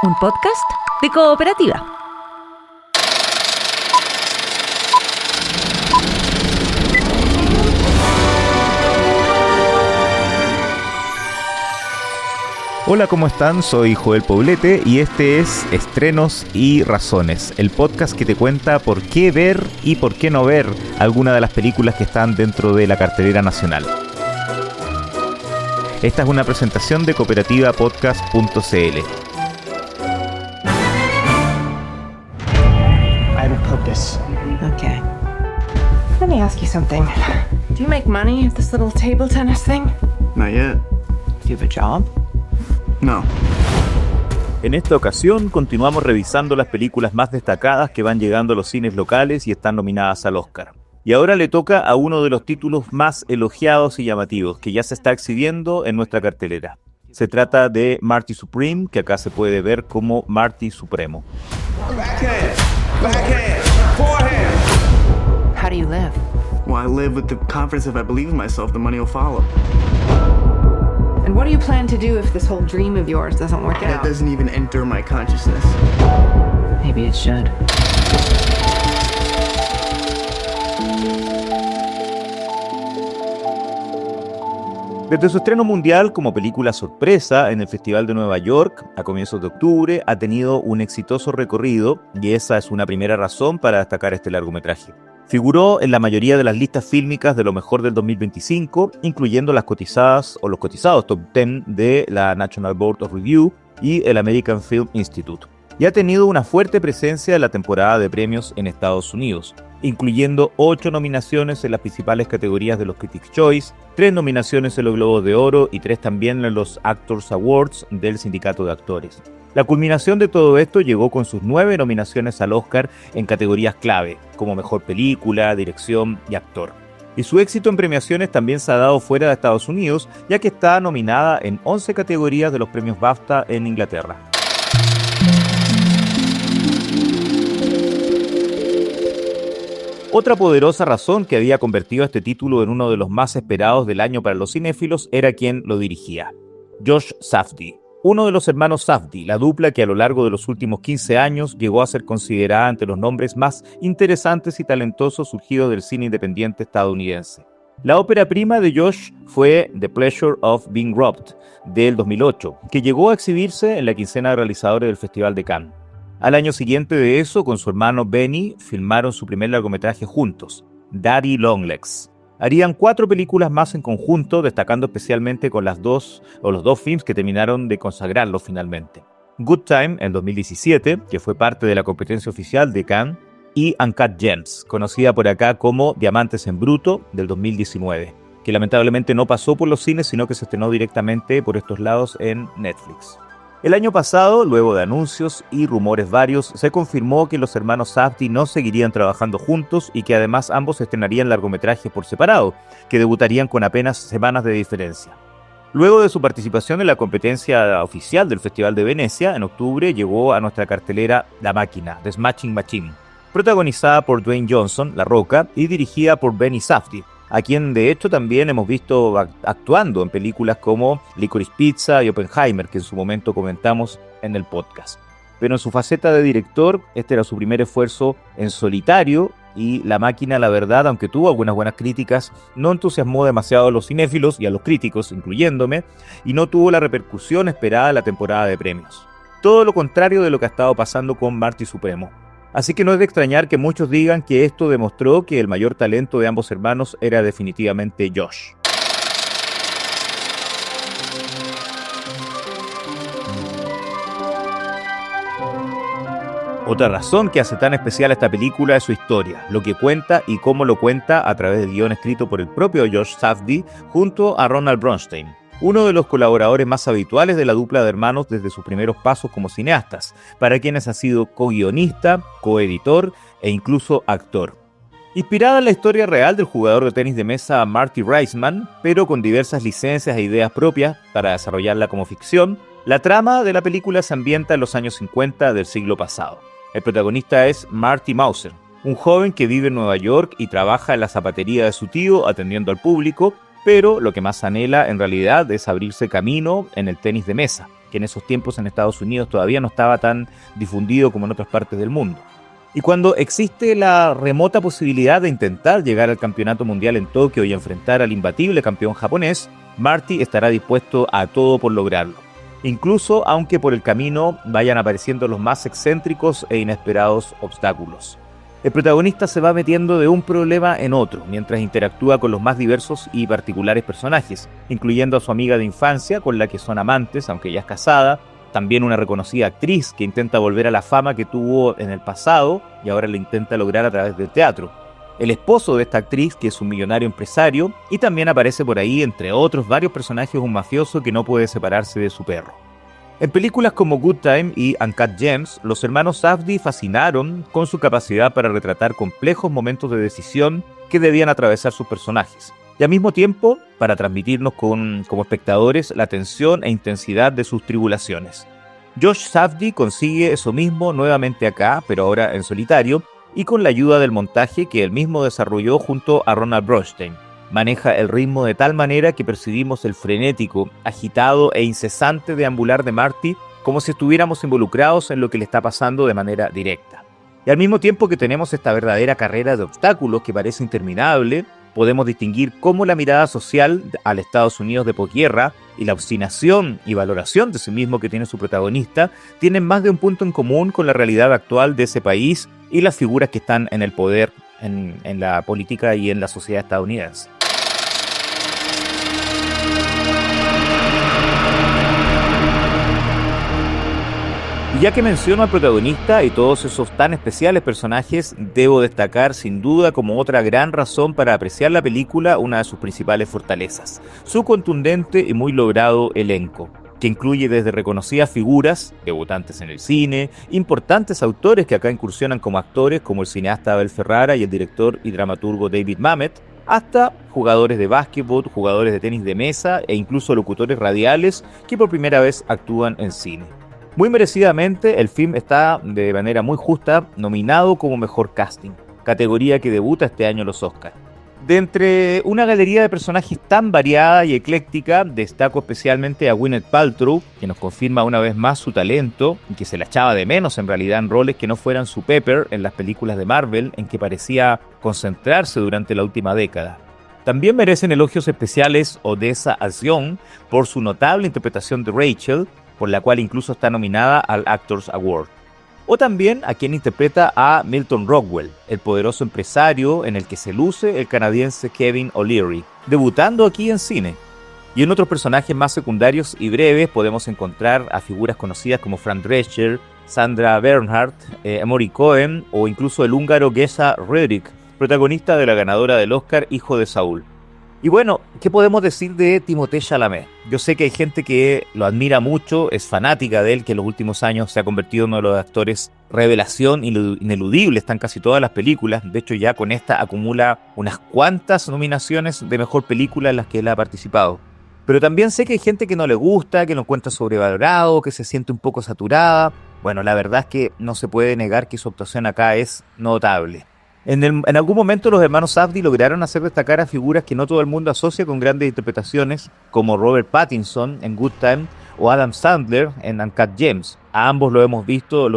un podcast de Cooperativa. Hola, ¿cómo están? Soy Joel Poblete y este es Estrenos y Razones, el podcast que te cuenta por qué ver y por qué no ver alguna de las películas que están dentro de la cartelera nacional. Esta es una presentación de cooperativapodcast.cl. I haven't put this. Okay. Let me ask you something. Do you make money at this little table tennis thing? Not yet. Do you have a job? No. En esta ocasión continuamos revisando las películas más destacadas que van llegando a los cines locales y están nominadas al Oscar. Y ahora le toca a uno de los títulos más elogiados y llamativos que ya se está exhibiendo en nuestra cartelera. Se trata de Marty Supreme, que acá se puede ver como Marty Supremo. Backhand, forehand. How do you live? Well, I live with the confidence if I believe in myself, the money will follow. And what do you plan to do if this whole dream of yours doesn't work That out? doesn't even enter my consciousness. Maybe it should. Desde su estreno mundial como película sorpresa en el Festival de Nueva York a comienzos de octubre, ha tenido un exitoso recorrido y esa es una primera razón para destacar este largometraje. Figuró en la mayoría de las listas fílmicas de lo mejor del 2025, incluyendo las cotizadas o los cotizados top 10 de la National Board of Review y el American Film Institute. Y ha tenido una fuerte presencia en la temporada de premios en Estados Unidos, incluyendo 8 nominaciones en las principales categorías de los Critics' Choice, 3 nominaciones en los Globos de Oro y 3 también en los Actors Awards del Sindicato de Actores. La culminación de todo esto llegó con sus 9 nominaciones al Oscar en categorías clave, como Mejor Película, Dirección y Actor. Y su éxito en premiaciones también se ha dado fuera de Estados Unidos, ya que está nominada en 11 categorías de los premios BAFTA en Inglaterra. Otra poderosa razón que había convertido a este título en uno de los más esperados del año para los cinéfilos era quien lo dirigía, Josh Safdie. Uno de los hermanos Safdie, la dupla que a lo largo de los últimos 15 años llegó a ser considerada entre los nombres más interesantes y talentosos surgidos del cine independiente estadounidense. La ópera prima de Josh fue The Pleasure of Being Robbed, del 2008, que llegó a exhibirse en la quincena de realizadores del Festival de Cannes. Al año siguiente de eso, con su hermano Benny, filmaron su primer largometraje juntos, Daddy Longlegs. Harían 4 películas más en conjunto, destacando especialmente con los dos films que terminaron de consagrarlo finalmente. Good Time, en 2017, que fue parte de la competencia oficial de Cannes, y Uncut Gems, conocida por acá como Diamantes en Bruto, del 2019, que lamentablemente no pasó por los cines, sino que se estrenó directamente por estos lados en Netflix. El año pasado, luego de anuncios y rumores varios, se confirmó que los hermanos Safdie no seguirían trabajando juntos y que además ambos estrenarían largometrajes por separado, que debutarían con apenas semanas de diferencia. Luego de su participación en la competencia oficial del Festival de Venecia, en octubre llegó a nuestra cartelera La Máquina, The Smashing Machine, protagonizada por Dwayne Johnson, La Roca, y dirigida por Benny Safdie, a quien de hecho también hemos visto actuando en películas como Licorice Pizza y Oppenheimer, que en su momento comentamos en el podcast. Pero en su faceta de director, este era su primer esfuerzo en solitario, y La Máquina, la verdad, aunque tuvo algunas buenas críticas, no entusiasmó demasiado a los cinéfilos y a los críticos, incluyéndome, y no tuvo la repercusión esperada en la temporada de premios. Todo lo contrario de lo que ha estado pasando con Marty Supremo. Así que no es de extrañar que muchos digan que esto demostró que el mayor talento de ambos hermanos era definitivamente Josh. Otra razón que hace tan especial a esta película es su historia, lo que cuenta y cómo lo cuenta a través del guión escrito por el propio Josh Safdie junto a Ronald Bronstein, uno de los colaboradores más habituales de la dupla de hermanos desde sus primeros pasos como cineastas, para quienes ha sido co-guionista, coeditor e incluso actor. Inspirada en la historia real del jugador de tenis de mesa Marty Reisman, pero con diversas licencias e ideas propias para desarrollarla como ficción, la trama de la película se ambienta en los años 50 del siglo pasado. El protagonista es Marty Mauser, un joven que vive en Nueva York y trabaja en la zapatería de su tío atendiendo al público, pero lo que más anhela en realidad es abrirse camino en el tenis de mesa, que en esos tiempos en Estados Unidos todavía no estaba tan difundido como en otras partes del mundo. Y cuando existe la remota posibilidad de intentar llegar al campeonato mundial en Tokio y enfrentar al imbatible campeón japonés, Marty estará dispuesto a todo por lograrlo, incluso aunque por el camino vayan apareciendo los más excéntricos e inesperados obstáculos. El protagonista se va metiendo de un problema en otro, mientras interactúa con los más diversos y particulares personajes, incluyendo a su amiga de infancia, con la que son amantes, aunque ella es casada, también una reconocida actriz que intenta volver a la fama que tuvo en el pasado y ahora lo intenta lograr a través del teatro, el esposo de esta actriz, que es un millonario empresario, y también aparece por ahí, entre otros varios personajes, un mafioso que no puede separarse de su perro. En películas como Good Time y Uncut Gems, los hermanos Safdie fascinaron con su capacidad para retratar complejos momentos de decisión que debían atravesar sus personajes, y al mismo tiempo para transmitirnos como espectadores la tensión e intensidad de sus tribulaciones. Josh Safdie consigue eso mismo nuevamente acá, pero ahora en solitario, y con la ayuda del montaje que él mismo desarrolló junto a Ronald Brostein. Maneja el ritmo de tal manera que percibimos el frenético, agitado e incesante deambular de Marty como si estuviéramos involucrados en lo que le está pasando de manera directa. Y al mismo tiempo que tenemos esta verdadera carrera de obstáculos que parece interminable, podemos distinguir cómo la mirada social al Estados Unidos de posguerra y la obstinación y valoración de sí mismo que tiene su protagonista tienen más de un punto en común con la realidad actual de ese país y las figuras que están en el poder en la política y en la sociedad estadounidense. Y ya que menciono al protagonista y todos esos tan especiales personajes, debo destacar sin duda como otra gran razón para apreciar la película una de sus principales fortalezas, su contundente y muy logrado elenco, que incluye desde reconocidas figuras, debutantes en el cine, importantes autores que acá incursionan como actores como el cineasta Abel Ferrara y el director y dramaturgo David Mamet, hasta jugadores de básquetbol, jugadores de tenis de mesa e incluso locutores radiales que por primera vez actúan en cine. Muy merecidamente, el film está de manera muy justa nominado como Mejor Casting, categoría que debuta este año en los Oscars. De entre una galería de personajes tan variada y ecléctica, destaco especialmente a Gwyneth Paltrow, que nos confirma una vez más su talento y que se la echaba de menos en realidad en roles que no fueran su Pepper en las películas de Marvel en que parecía concentrarse durante la última década. También merecen elogios especiales Odessa A'zion por su notable interpretación de Rachel, por la cual incluso está nominada al Actors Award. O también a quien interpreta a Milton Rockwell, el poderoso empresario en el que se luce el canadiense Kevin O'Leary, debutando aquí en cine. Y en otros personajes más secundarios y breves podemos encontrar a figuras conocidas como Fran Drescher, Sandra Bernhardt, Emory Cohen o incluso el húngaro Geza Rörik, protagonista de la ganadora del Oscar Hijo de Saúl. Y bueno, ¿qué podemos decir de Timothée Chalamet? Yo sé que hay gente que lo admira mucho, es fanática de él, que en los últimos años se ha convertido en uno de los actores revelación ineludible, están casi todas las películas. De hecho, ya con esta acumula unas cuantas nominaciones de mejor película en las que él ha participado. Pero también sé que hay gente que no le gusta, que lo encuentra sobrevalorado, que se siente un poco saturada. Bueno, la verdad es que no se puede negar que su actuación acá es notable. En algún momento los hermanos Safdie lograron hacer destacar a figuras que no todo el mundo asocia con grandes interpretaciones, como Robert Pattinson en Good Time o Adam Sandler en Uncut Gems. A ambos los hemos visto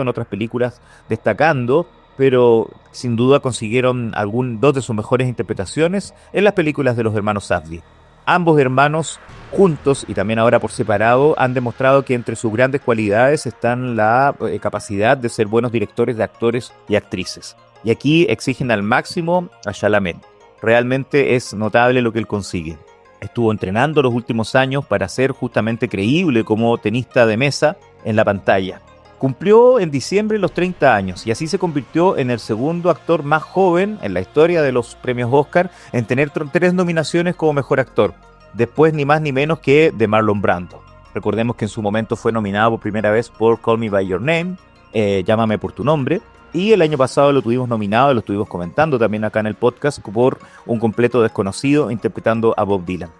en otras películas destacando, pero sin duda consiguieron dos de sus mejores interpretaciones en las películas de los hermanos Safdie. Ambos hermanos juntos y también ahora por separado han demostrado que entre sus grandes cualidades están la capacidad de ser buenos directores de actores y actrices. Y aquí exigen al máximo a Chalamet. Realmente es notable lo que él consigue. Estuvo entrenando los últimos años para ser justamente creíble como tenista de mesa en la pantalla. Cumplió en diciembre los 30 años y así se convirtió en el segundo actor más joven en la historia de los premios Oscar en tener 3 nominaciones como mejor actor. Después ni más ni menos que de Marlon Brando. Recordemos que en su momento fue nominado por primera vez por Call Me By Your Name, Llámame por tu nombre. Y el año pasado lo tuvimos nominado, lo estuvimos comentando también acá en el podcast por Un completo desconocido interpretando a Bob Dylan.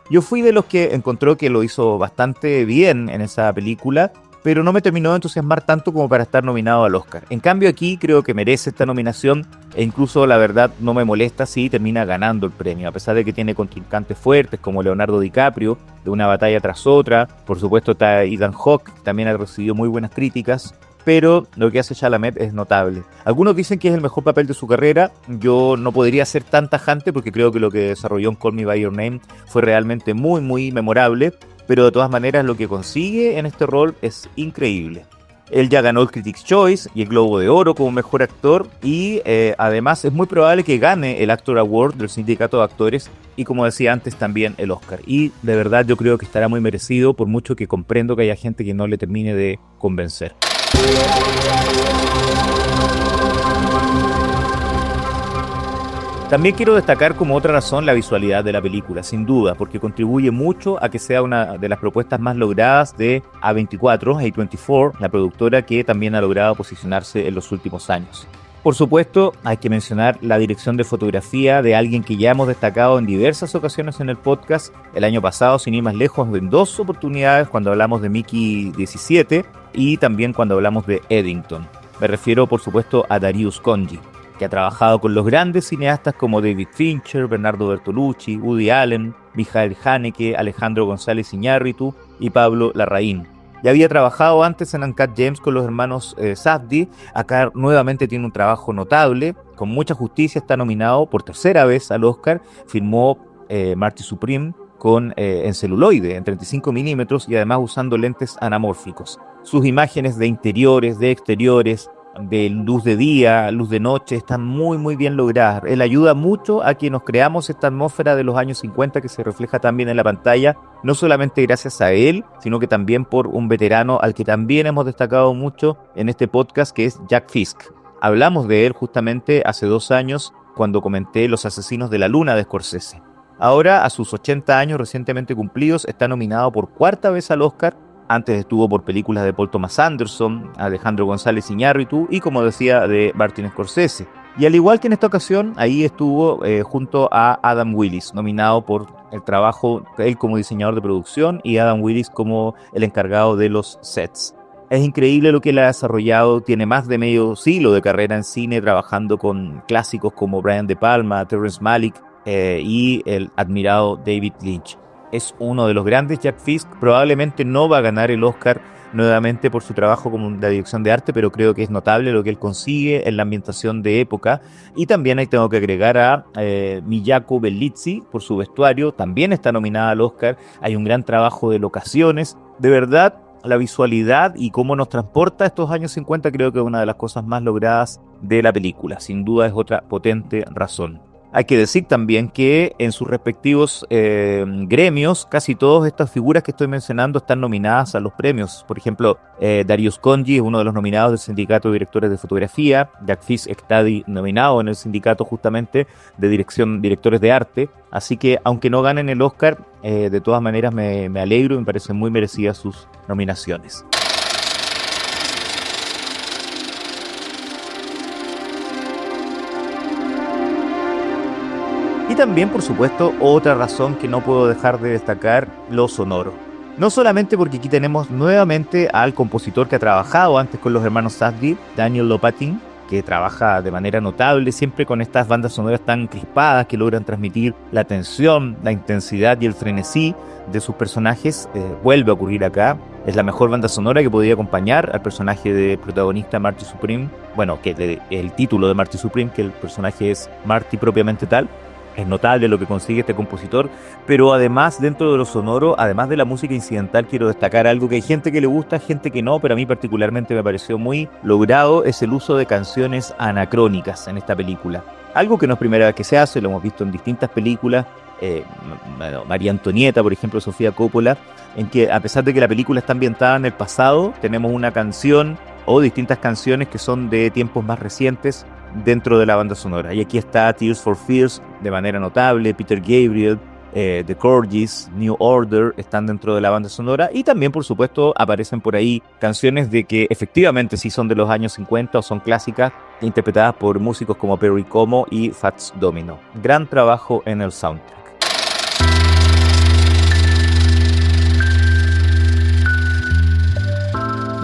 Yo fui de los que encontró que lo hizo bastante bien en esa película pero no me terminó de entusiasmar tanto como para estar nominado al Oscar. En cambio aquí creo que merece esta nominación e incluso la verdad no me molesta si termina ganando el premio, a pesar de que tiene contrincantes fuertes como Leonardo DiCaprio, de una batalla tras otra. Por supuesto está Ethan Hawke, que también ha recibido muy buenas críticas, pero lo que hace Chalamet es notable. Algunos dicen que es el mejor papel de su carrera. Yo no podría ser tan tajante porque creo que lo que desarrolló en Call Me By Your Name fue realmente muy muy memorable, pero de todas maneras lo que consigue en este rol es increíble. Él ya ganó el Critics' Choice y el Globo de Oro como mejor actor y además es muy probable que gane el Actor Award del Sindicato de Actores y, como decía antes, también el Oscar. Y de verdad yo creo que estará muy merecido, por mucho que comprendo que haya gente que no le termine de convencer. También quiero destacar como otra razón la visualidad de la película, sin duda, porque contribuye mucho a que sea una de las propuestas más logradas de A24, la productora que también ha logrado posicionarse en los últimos años. Por supuesto, hay que mencionar la dirección de fotografía de alguien que ya hemos destacado en diversas ocasiones en el podcast. El año pasado, sin ir más lejos, en 2 oportunidades cuando hablamos de Mickey 17 y también cuando hablamos de Eddington. Me refiero, por supuesto, a Darius Khondji, que ha trabajado con los grandes cineastas como David Fincher, Bernardo Bertolucci, Woody Allen, Michael Haneke, Alejandro González Iñárritu y Pablo Larraín. Ya había trabajado antes en Uncut Gems con los hermanos Safdie. Acá nuevamente tiene un trabajo notable, con mucha justicia, está nominado por 3ª vez al Oscar. Filmó Marty Supreme en celuloide, en 35 milímetros y además usando lentes anamórficos. Sus imágenes de interiores, de exteriores, de luz de día, luz de noche, están muy muy bien logradas. Él ayuda mucho a que nos creamos esta atmósfera de los años 50 que se refleja también en la pantalla, no solamente gracias a él, sino que también por un veterano al que también hemos destacado mucho en este podcast, que es Jack Fisk. Hablamos de él justamente hace 2 años cuando comenté Los Asesinos de la Luna de Scorsese. Ahora, a sus 80 años recientemente cumplidos, está nominado por 4ª vez al Oscar. Antes estuvo por películas de Paul Thomas Anderson, Alejandro González Iñárritu y, como decía, de Martin Scorsese. Y al igual que en esta ocasión, ahí estuvo junto a Adam Willis, nominado por el trabajo, él como diseñador de producción y Adam Willis como el encargado de los sets. Es increíble lo que él ha desarrollado, tiene más de medio siglo de carrera en cine, trabajando con clásicos como Brian De Palma, Terrence Malick y el admirado David Lynch. Es uno de los grandes Jack Fisk, probablemente no va a ganar el Oscar nuevamente por su trabajo como la dirección de arte, pero creo que es notable lo que él consigue en la ambientación de época. Y también ahí tengo que agregar a Miyako Bellizzi por su vestuario, también está nominada al Oscar. Hay un gran trabajo de locaciones, de verdad. La visualidad y cómo nos transporta estos años 50 creo que es una de las cosas más logradas de la película, sin duda es otra potente razón. Hay que decir también que en sus respectivos gremios, casi todas estas figuras que estoy mencionando están nominadas a los premios. Por ejemplo, Darius Khondji es uno de los nominados del Sindicato de Directores de Fotografía. Jack Fisk está nominado en el sindicato justamente de directores de arte. Así que, aunque no ganen el Oscar, de todas maneras me alegro y me parecen muy merecidas sus nominaciones. Y también, por supuesto, otra razón que no puedo dejar de destacar, lo sonoro. No solamente porque aquí tenemos nuevamente al compositor que ha trabajado antes con los hermanos Safdie, Daniel Lopatin, que trabaja de manera notable siempre con estas bandas sonoras tan crispadas que logran transmitir la tensión, la intensidad y el frenesí de sus personajes. Vuelve a ocurrir acá. Es la mejor banda sonora que podía acompañar al personaje de protagonista Marty Supreme. Bueno, que el título de Marty Supreme, que el personaje es Marty propiamente tal. Es notable lo que consigue este compositor, pero además dentro de lo sonoro, además de la música incidental, quiero destacar algo que hay gente que le gusta, gente que no, pero a mí particularmente me pareció muy logrado, es el uso de canciones anacrónicas en esta película. Algo que no es primera vez que se hace, lo hemos visto en distintas películas, María Antonieta, por ejemplo, Sofía Coppola, en que a pesar de que la película está ambientada en el pasado, tenemos una canción o distintas canciones que son de tiempos más recientes dentro de la banda sonora. Y aquí está Tears for Fears de manera notable, Peter Gabriel, The Corgis, New Order están dentro de la banda sonora y también por supuesto aparecen por ahí canciones de que efectivamente sí son de los años 50 o son clásicas, interpretadas por músicos como Perry Como y Fats Domino. Gran trabajo en el soundtrack.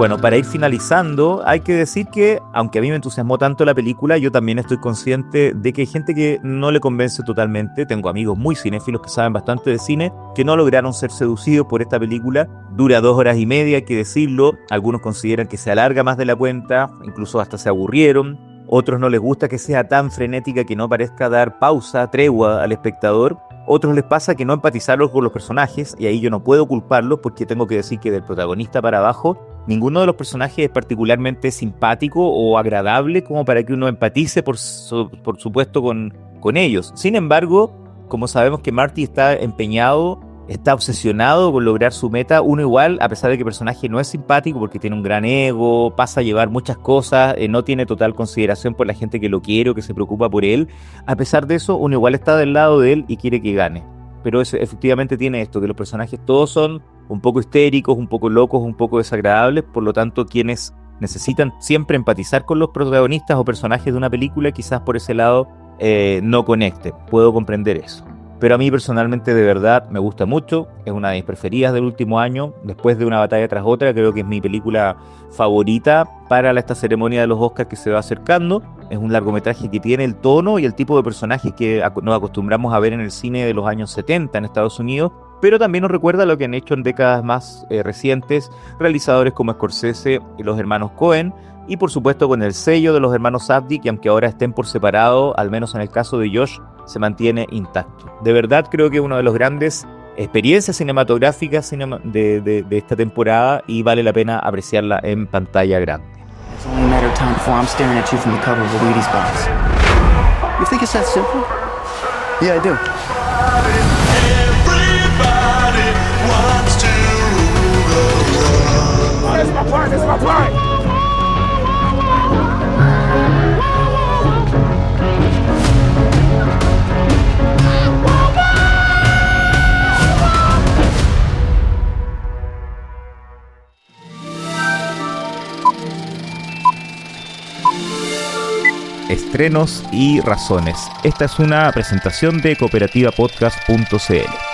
Bueno, para ir finalizando, hay que decir que, aunque a mí me entusiasmó tanto la película, yo también estoy consciente de que hay gente que no le convence totalmente. Tengo amigos muy cinéfilos que saben bastante de cine, que no lograron ser seducidos por esta película. Dura 2 horas y media, hay que decirlo. Algunos consideran que se alarga más de la cuenta, incluso hasta se aburrieron. Otros no les gusta que sea tan frenética que no parezca dar pausa, tregua al espectador. Otros les pasa que no empatizaron con los personajes, y ahí yo no puedo culparlos porque tengo que decir que del protagonista para abajo, ninguno de los personajes es particularmente simpático o agradable como para que uno empatice, por supuesto, con ellos. Sin embargo, como sabemos que Marty está empeñado, está obsesionado con lograr su meta, uno igual, a pesar de que el personaje no es simpático porque tiene un gran ego, pasa a llevar muchas cosas, no tiene total consideración por la gente que lo quiere o que se preocupa por él, a pesar de eso, uno igual está del lado de él y quiere que gane. Pero eso efectivamente tiene esto, que los personajes todos son un poco histéricos, un poco locos, un poco desagradables, por lo tanto quienes necesitan siempre empatizar con los protagonistas o personajes de una película, quizás por ese lado no conecten. Puedo comprender eso. Pero a mí personalmente de verdad me gusta mucho, es una de mis preferidas del último año, después de Una batalla tras otra, creo que es mi película favorita para esta ceremonia de los Oscars que se va acercando. Es un largometraje que tiene el tono y el tipo de personajes que nos acostumbramos a ver en el cine de los años 70 en Estados Unidos, pero también nos recuerda lo que han hecho en décadas más recientes realizadores como Scorsese y los hermanos Coen, y por supuesto con el sello de los hermanos Safdie, que aunque ahora estén por separado, al menos en el caso de Josh, se mantiene intacto. De verdad creo que es una de las grandes experiencias cinematográficas de esta temporada y vale la pena apreciarla en pantalla grande. It's only a matter of time before I'm staring at you from the cover of a Wheaties box. You think it's that simple? Yeah, I do. Everybody wants to rule the world. This is my part, this is my part. Estrenos y razones. Esta es una presentación de cooperativapodcast.cl.